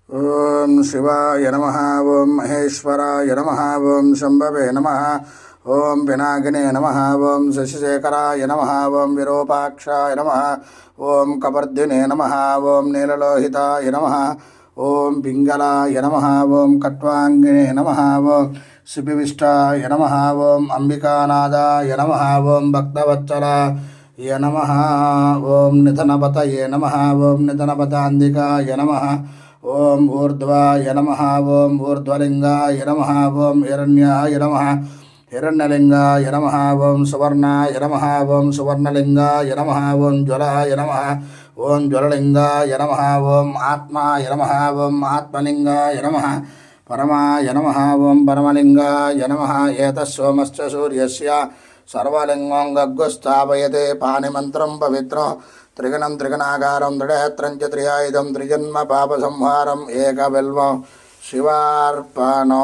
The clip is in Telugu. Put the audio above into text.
ఓం శివాయ నమః. ఓం మహేశ్వరాయ నమః. ఓం శంభవే నమః. ఓం పినాకినే నమః. ఓం శశిశేఖరాయ నమః. ఓం విరూపాక్షాయ నమః. ఓం కపర్దినే నమః. ఓం నీలలోహితాయ నమః. ఓం పింగళాయ నమః. ఓం కట్వాంగినే నమః. ఓం శిపివిష్టాయ నమః. ఓం అంబికానాదాయ నమః. ఓం భక్తవత్సలాయ నమః. ఓం నిధనపతయే నమః. ఓం నిధనపతాందికాయ నమః. ఓం ఊర్ధ్వాయ నమః. ఓం ఊర్ధ్వలింగాయ నమః. ఓం హిరణ్యాయ నమః. హిరణ్యలింగాయ నమః. ఓం సువర్ణాయ నమః. ఓం సువర్ణలింగాయ నమః. ఓం జ్వలాయ నమః. ఓం జ్వలలింగాయ నమః. ఓం ఆత్మాయ నమః. ఓం ఆత్మలింగాయ నమః. పరమాయ నమః. ఓం పరమలింగాయ నమః. ఏతస్సోమశ్చ సూర్యస్య సర్వలింగం గగ్గుస్థాపయతే పానిమంత్రం పవిత్రం త్రిగణం త్రిగణాకారం దృఢేత్రం చ త్రియాయుధం త్రిజన్మ పాపసంహారం ఏకబిల్వం శివార్పణో.